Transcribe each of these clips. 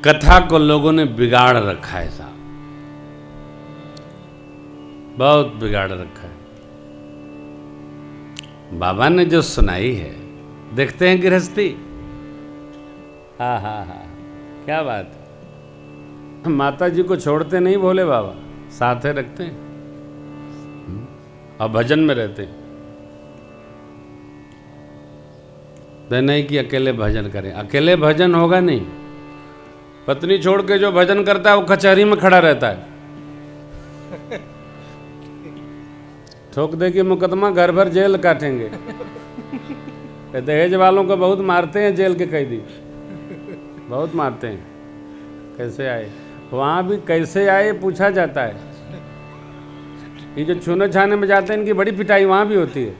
कथा को लोगों ने बिगाड़ रखा है साहब, बहुत बिगाड़ रखा है। बाबा ने जो सुनाई है, देखते हैं गृहस्थी, हाँ हाँ हाँ, क्या बात है। माता जी को छोड़ते नहीं भोले बाबा, साथ रखते हैं और भजन में रहते हैं। नहीं कि अकेले भजन करें, अकेले भजन होगा नहीं। पत्नी छोड़ के जो भजन करता है वो कचहरी में खड़ा रहता है, ठोक दे कि मुकदमा, घर भर जेल काटेंगे। दहेज वालों को बहुत मारते हैं जेल के कैदी, बहुत मारते हैं। कैसे आए वहाँ भी, कैसे आए पूछा जाता है। ये जो छूने छाने में जाते हैं इनकी बड़ी पिटाई वहाँ भी होती है।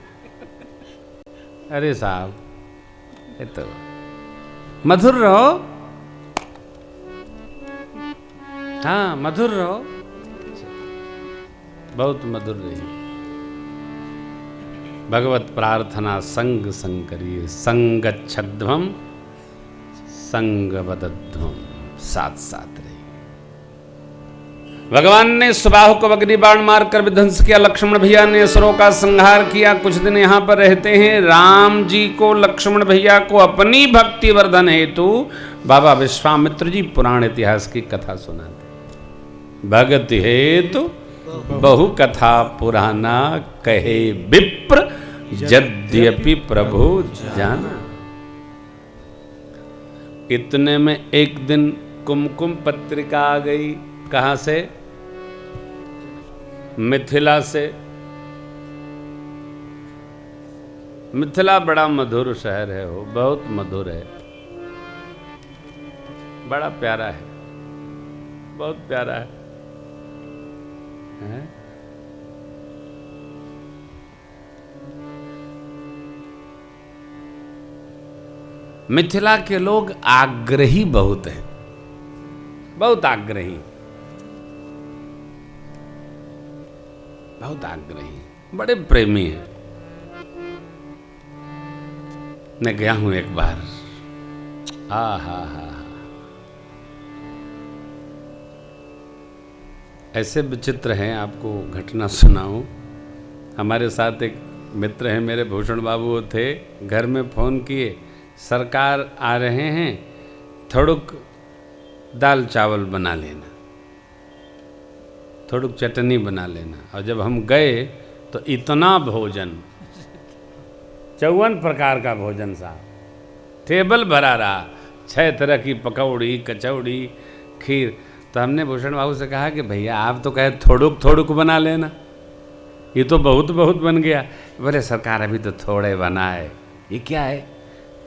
अरे साहब, ये तो मधुर रहो, हाँ मधुर रहो, बहुत मधुर रहिए। भगवत प्रार्थना संग संग करिए, संगच्छध्वम संगवदध्वम, साथ साथ रहिए। भगवान ने सुबाहु को अग्नि बाण मारकर विध्वंस किया, लक्ष्मण भैया ने असुरों का संहार किया। कुछ दिन यहाँ पर रहते हैं। राम जी को, लक्ष्मण भैया को अपनी भक्ति वर्धन हेतु बाबा विश्वामित्र जी पुराण इतिहास की कथा सुनाते। भगति हेतु बहु कथा पुराना, कहे विप्र यद्यपि प्रभु जाना। इतने में एक दिन कुमकुम पत्रिका आ गई। कहाँ से? मिथिला से। मिथिला बड़ा मधुर शहर है, वो बहुत मधुर है, बड़ा प्यारा है, बहुत प्यारा है? मिथिला के लोग आग्रही बहुत हैं, बहुत आग्रही, बहुत आग्रही, बड़े प्रेमी हैं। मैं गया हूं एक बार, हा, ऐसे विचित्र हैं, आपको घटना सुनाऊं। हमारे साथ एक मित्र हैं मेरे, भूषण बाबू, वो थे, घर में फ़ोन किए, सरकार आ रहे हैं, थोड़ुक दाल चावल बना लेना, थोड़ुक चटनी बना लेना। और जब हम गए तो इतना भोजन, 54 प्रकार का भोजन साहब, टेबल भरा रहा, 6 तरह की पकौड़ी, कचौड़ी, खीर। तो हमने भूषण बाबू से कहा कि भैया आप तो कहे थोड़ुक थोड़ुक बना लेना, ये तो बहुत बहुत बन गया। बोले सरकार अभी तो थोड़े बना है। ये क्या है?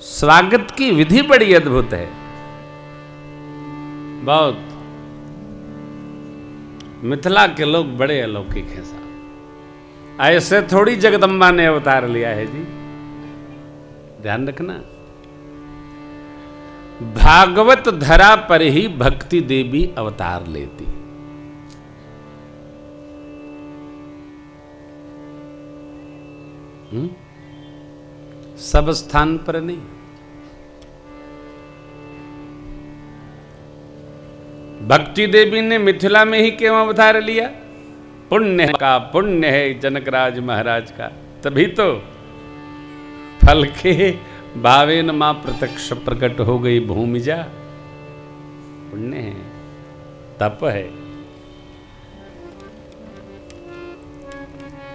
स्वागत की विधि बड़ी अद्भुत है, बहुत। मिथिला के लोग बड़े अलौकिक हैं साहब, ऐसे थोड़ी जगदम्बा ने अवतार लिया है जी, ध्यान रखना। भागवत धरा पर ही भक्ति देवी अवतार लेती। सब स्थान पर नहीं। भक्ति देवी ने मिथिला में ही क्यों अवतार लिया? पुण्य का पुण्य है जनकराज महाराज का, तभी तो फल के भावेन मां प्रत्यक्ष प्रकट हो गई भूमिजा। पुण्य है, तप है।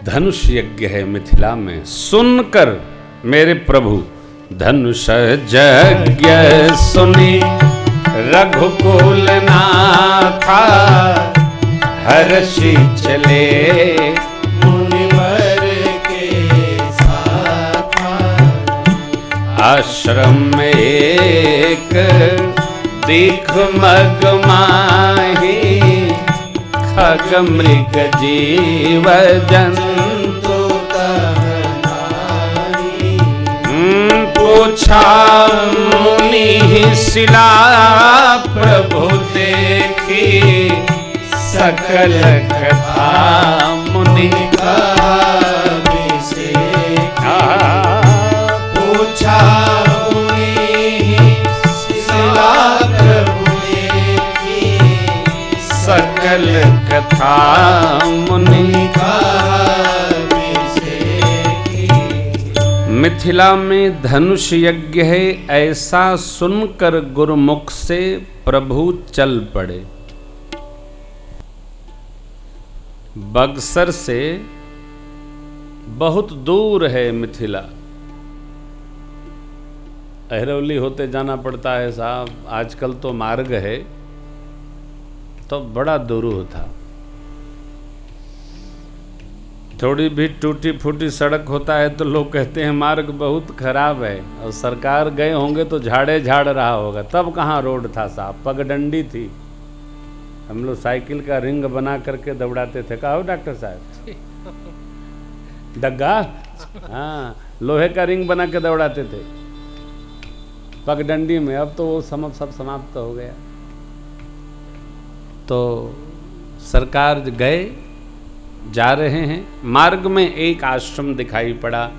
धनुष यज्ञ है मिथिला में, सुनकर मेरे प्रभु धनुष यज्ञ सुनी रघुकुल नाथा, हर्षि चले मुनिवर के साथ। आश्रम में एक दिख मग माही, खग मृग जीव जंतु पूछा मुनि शिला, प्रभु देखी सकल कथा मुनि का विषेखा। पूछा मुनि शिला, प्रभु मुनि मिथिला में धनुष यज्ञ है, ऐसा सुनकर गुरुमुख से प्रभु चल पड़े। बक्सर से बहुत दूर है मिथिला, अहरौली होते जाना पड़ता है साहब। आजकल तो मार्ग है, तो बड़ा दूर होता। थोड़ी भी टूटी फूटी सड़क होता है तो लोग कहते हैं मार्ग बहुत खराब है, और सरकार गए होंगे तो झाड़े झाड़ रहा होगा। तब कहाँ रोड था साहब, पगडंडी थी। हम लोग साइकिल का रिंग बना करके दौड़ाते थे। कहा हो डॉक्टर साहब, डग्गा, हाँ, लोहे का रिंग बना के दौड़ाते थे पगडंडी में। अब तो वो सब समाप्त हो गया। तो सरकार गए, जा रहे हैं, मार्ग में एक आश्रम दिखाई पड़ा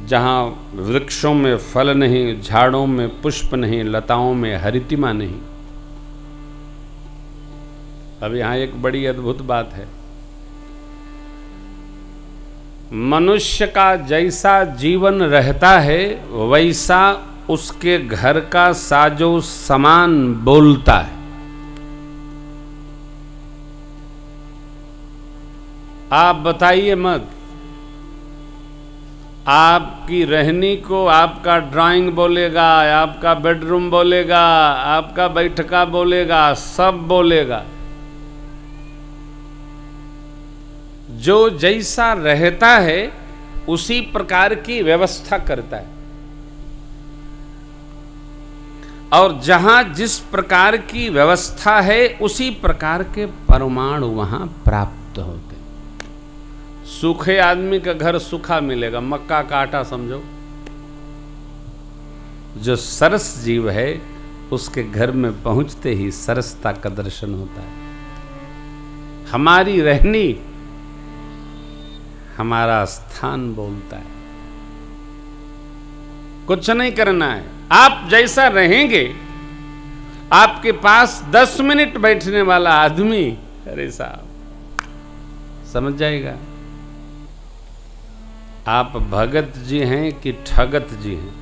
जहाँ वृक्षों में फल नहीं, झाड़ों में पुष्प नहीं, लताओं में हरितिमा नहीं। अब यहाँ एक बड़ी अद्भुत बात है। मनुष्य का जैसा जीवन रहता है वैसा उसके घर का साजो सामान बोलता है। आप बताइए मत, आपकी रहनी को आपका ड्राइंग बोलेगा, आपका बेडरूम बोलेगा, आपका बैठका बोलेगा, सब बोलेगा। जो जैसा रहता है उसी प्रकार की व्यवस्था करता है, और जहां जिस प्रकार की व्यवस्था है उसी प्रकार के परमाणु वहां प्राप्त होते। सूखे आदमी का घर सूखा मिलेगा, मक्का का आटा समझो। जो सरस जीव है उसके घर में पहुंचते ही सरसता का दर्शन होता है। हमारी रहनी हमारा स्थान बोलता है। कुछ नहीं करना है, आप जैसा रहेंगे, आपके पास 10 मिनट बैठने वाला आदमी, अरे साहब, समझ जाएगा आप भगत जी हैं कि ठगत जी हैं,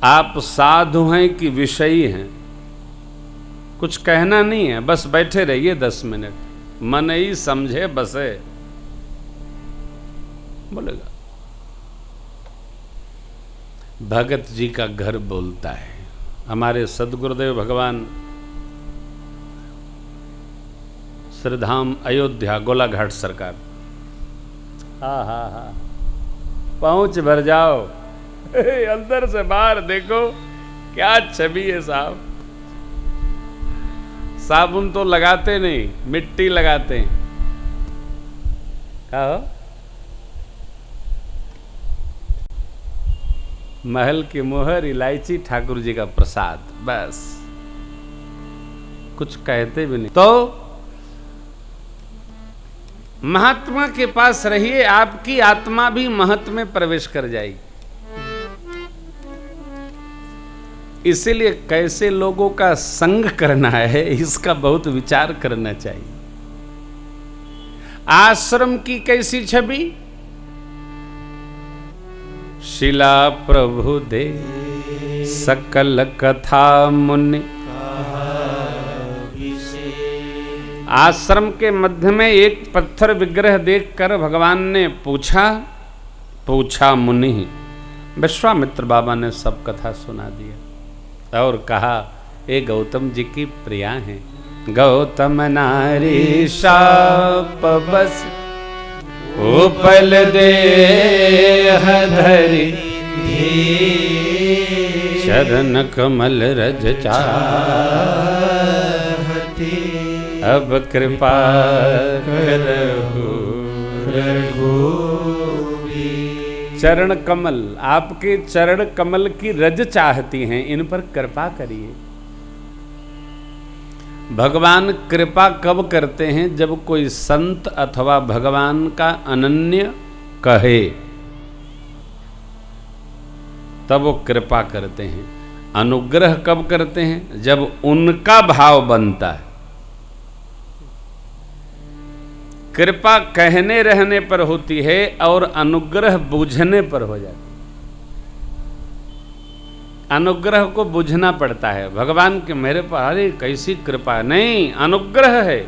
आप साधु हैं कि विषयी हैं। कुछ कहना नहीं है, बस बैठे रहिए 10 मिनट, मन ही समझे बसे बोलेगा। भगत जी का घर बोलता है। हमारे सदगुरुदेव भगवान श्रीधाम अयोध्या गोलाघाट सरकार, हा पहुंच भर जाओ। अंदर से बाहर देखो क्या छवि है साहब। साबुन तो लगाते नहीं, मिट्टी लगाते हैं। क्या हो? महल की मोहर, इलायची, ठाकुर जी का प्रसाद, बस कुछ कहते भी नहीं। तो महात्मा के पास रहिए, आपकी आत्मा भी महत्व में प्रवेश कर जाएगी। इसीलिए कैसे लोगों का संग करना है इसका बहुत विचार करना चाहिए। आश्रम की कैसी छवि? शिला प्रभु दे सकल कथा मुनि। आश्रम के मध्य में एक पत्थर विग्रह देखकर भगवान ने पूछा मुनि। विश्वामित्र बाबा ने सब कथा सुना दिया और कहा, ये गौतम जी की प्रिया हैं। गौतम नारी शाप बस उपल देह धरि, चरण कमल रज चाहती, अब कृपा करहु रघुबीर। चरण कमल, आपके चरण कमल की रज चाहती हैं, इन पर कृपा करिए। भगवान कृपा कब करते हैं? जब कोई संत अथवा भगवान का अनन्य कहे, तब वो कृपा करते हैं। अनुग्रह कब करते हैं? जब उनका भाव बनता है। कृपा कहने रहने पर होती है और अनुग्रह बूझने पर हो जाती है। अनुग्रह को बुझना पड़ता है। भगवान के मेरे पर अरे कैसी कृपा, नहीं, अनुग्रह है।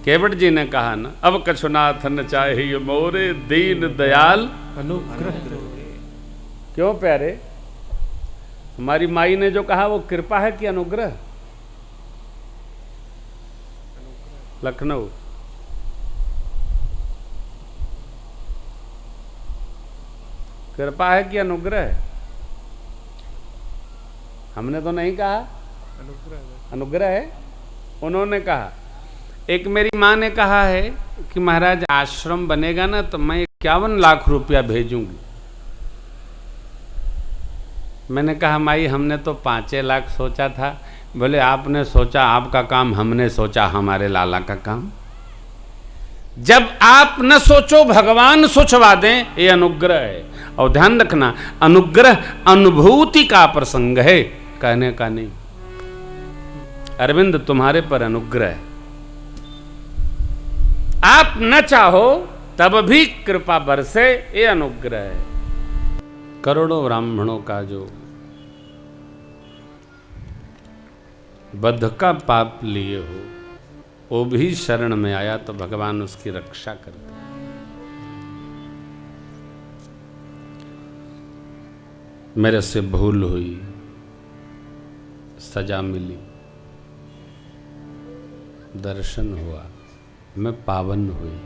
केवट जी ने कहा ना, अब कछुनाथ न चाहिए मोरे दीन दयाल अनुग्रह। क्यों प्यारे, हमारी माई ने जो कहा वो कृपा है कि अनुग्रह? लखनऊ कृपा है कि अनुग्रह है? हमने तो नहीं कहा अनुग्रह है। उन्होंने कहा, एक मेरी माँ ने कहा है कि महाराज आश्रम बनेगा ना तो मैं 51 लाख रुपया भेजूंगी। मैंने कहा माई हमने तो 5 लाख सोचा था। बोले आपने सोचा आपका काम, हमने सोचा हमारे लाला का काम। जब आप न सोचो भगवान सोचवा दें, ये अनुग्रह है। और ध्यान रखना, अनुग्रह अनुभूति का प्रसंग है, कहने का नहीं। अरविंद तुम्हारे पर अनुग्रह है, आप न चाहो तब भी कृपा बरसे, ये अनुग्रह है। करोड़ों ब्राह्मणों का जो बद्ध का पाप लिए हो, वो भी शरण में आया तो भगवान उसकी रक्षा करते। मेरे से भूल हुई, सजा मिली, दर्शन हुआ, मैं पावन हुई।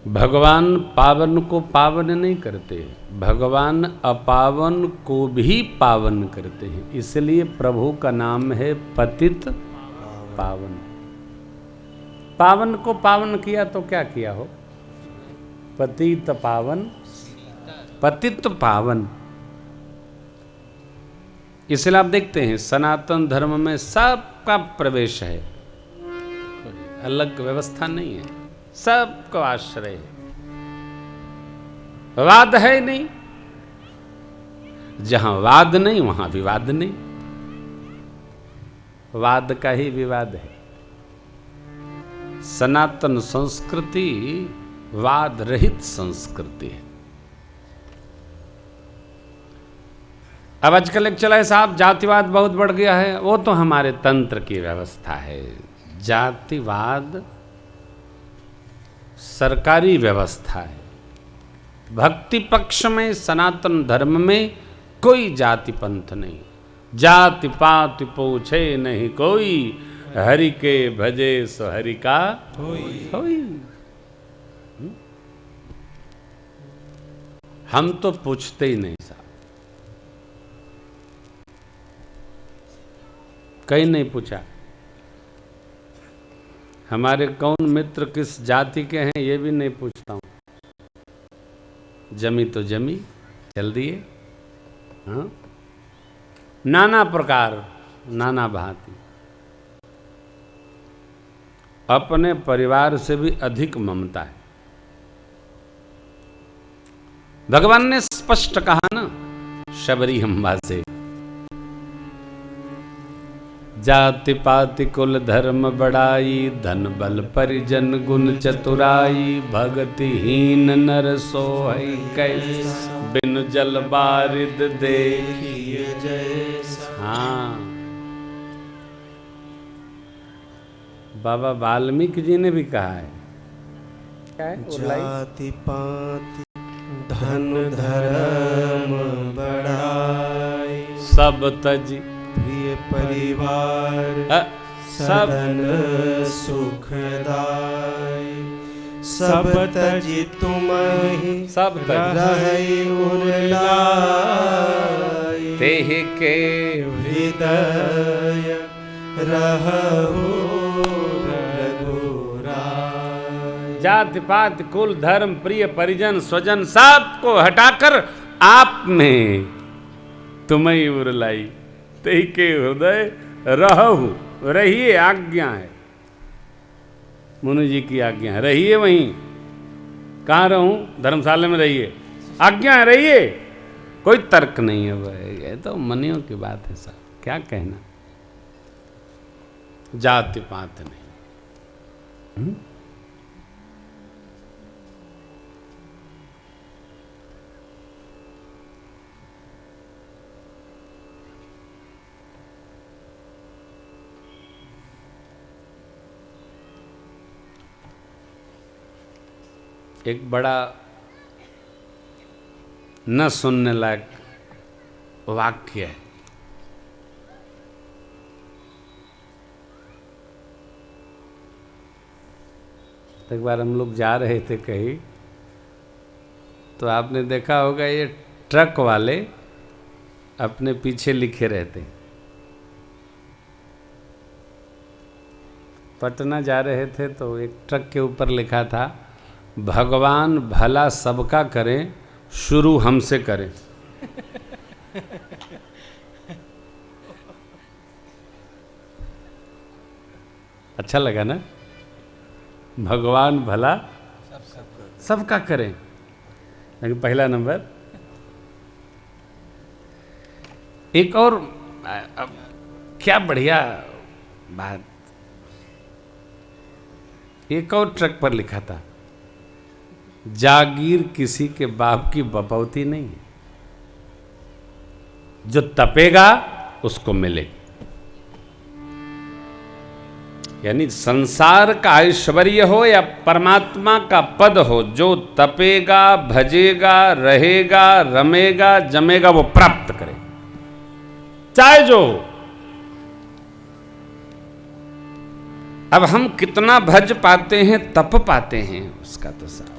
भगवान पावन को पावन नहीं करते, भगवान अपावन को भी पावन करते हैं। इसलिए प्रभु का नाम है पतित पावन। पावन को पावन किया तो क्या किया हो? पतित पावन, पतित पावन। इसलिए आप देखते हैं सनातन धर्म में सबका प्रवेश है, अलग व्यवस्था नहीं है, सबको आश्रय है। वाद है नहीं, जहां वाद नहीं वहां विवाद नहीं। वाद का ही विवाद है। सनातन संस्कृति वाद रहित संस्कृति है। अब आजकल एक चला है साहब, जातिवाद बहुत बढ़ गया है। वो तो हमारे तंत्र की व्यवस्था है। जातिवाद सरकारी व्यवस्था है। भक्ति पक्ष में सनातन धर्म में कोई जाति पंथ नहीं। जाति पाति पूछे नहीं कोई, हरि के भजे सो हरि का होई। हम तो पूछते ही नहीं साहब, कहीं नहीं पूछा। हमारे कौन मित्र किस जाति के हैं ये भी नहीं पूछता हूं। जमी तो जमी, चल दिए। हाँ, नाना प्रकार, नाना भांति। अपने परिवार से भी अधिक ममता है। भगवान ने स्पष्ट कहा ना शबरी अम्बा से, जाति पाति कुल धर्म बड़ाई, धन बल परिजन गुण चतुराई, भगतिहीन नर सोहै कैसा, बिन जल बारिद देखिए जैसा। हाँ, बाबा वाल्मीकि जी ने भी कहा है, क्या है? जाति पाति धन धर्म बड़ाई, सब तजी प्रिय परिवार, सदन सुखदाई, सब तजी तुम्हि सब रहै उरलाई, तेह के हृदय रहु रघुराई। जाति पात कुल धर्म प्रिय परिजन स्वजन सबको हटाकर आप में तुम्हें उरलाई, तेह के हृदय रहु, रहिए, आज्ञा है, मुनि जी की आज्ञा है, रहिए वहीं। कहाँ रहूं? धर्मशाला में रहिए, आज्ञा है, रहिए, कोई तर्क नहीं है भाई। ये तो मनियों की बात है साहब, क्या कहना। जाति पात नहीं। एक बड़ा न सुनने लायक वाक्य है। एक बार हम लोग जा रहे थे कहीं, तो आपने देखा होगा ये ट्रक वाले अपने पीछे लिखे रहते। पटना जा रहे थे तो एक ट्रक के ऊपर लिखा था, भगवान भला सबका करें, शुरू हमसे करें। अच्छा लगा ना? भगवान भला सबका करें, लेकिन पहला नंबर। एक और क्या बढ़िया बात, एक और ट्रक पर लिखा था, जागीर किसी के बाप की बपौती नहीं है, जो तपेगा उसको मिलेगी। यानी संसार का ऐश्वर्य हो या परमात्मा का पद हो, जो तपेगा, भजेगा, रहेगा, रमेगा, जमेगा, वो प्राप्त करे, चाहे जो। अब हम कितना भज पाते हैं, तप पाते हैं, उसका तो साफ